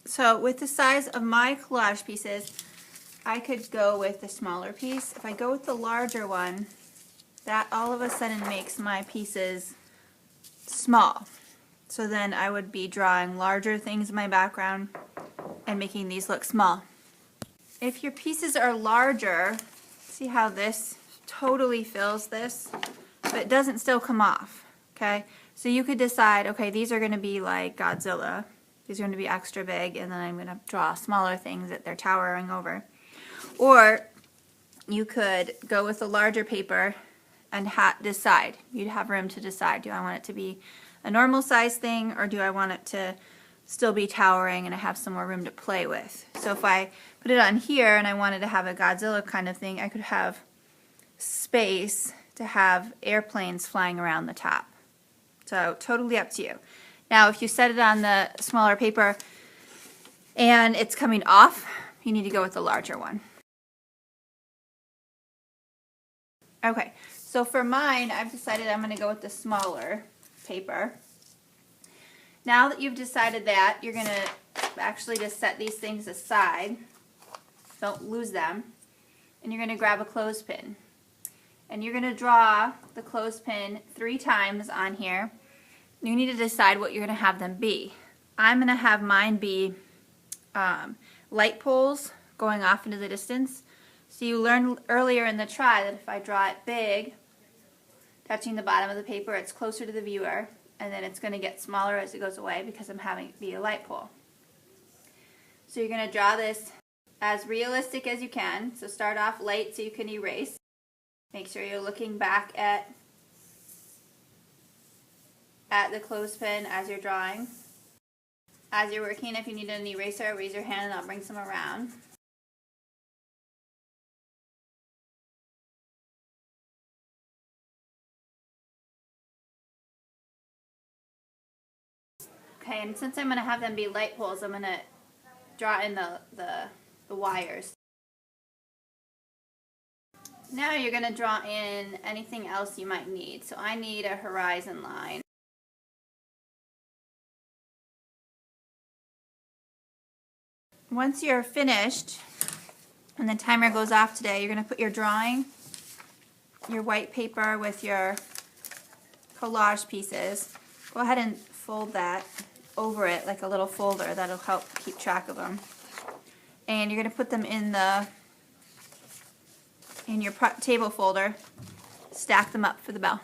So with the size of my collage pieces, I could go with the smaller piece. If I go with the larger one, that all of a sudden makes my pieces small. So then I would be drawing larger things in my background and making these look small. If your pieces are larger, see how this totally fills this, but it doesn't still come off, okay? So you could decide, okay, these are going to be like Godzilla. These are going to be extra big, and then I'm going to draw smaller things that they're towering over. Or you could go with a larger paper and decide. You'd have room to decide, do I want it to be a normal size thing, or do I want it to still be towering and I have some more room to play with? So if I put it on here and I wanted to have a Godzilla kind of thing, I could have space to have airplanes flying around the top. So totally up to you. Now if you set it on the smaller paper and it's coming off, you need to go with the larger one. Okay, so for mine, I've decided I'm going to go with the smaller paper. Now that you've decided that, you're going to actually just set these things aside. Don't lose them. And you're going to grab a clothespin. And you're going to draw the clothespin 3 times on here. You need to decide what you're going to have them be. I'm going to have mine be light poles going off into the distance. So you learned earlier in the try that if I draw it big, touching the bottom of the paper, it's closer to the viewer, and then it's going to get smaller as it goes away because I'm having it be a light pole. So you're going to draw this as realistic as you can. So start off light so you can erase. Make sure you're looking back at the clothespin as you're drawing. As you're working, if you need an eraser, raise your hand and I'll bring some around. Okay, and since I'm going to have them be light poles, I'm going to draw in the wires. Now you're going to draw in anything else you might need. So I need a horizon line. Once you're finished, and the timer goes off today, you're going to put your drawing, your white paper with your collage pieces. Go ahead and fold that over it like a little folder. That'll help keep track of them. And you're going to put them in your table folder. Stack them up for the bell.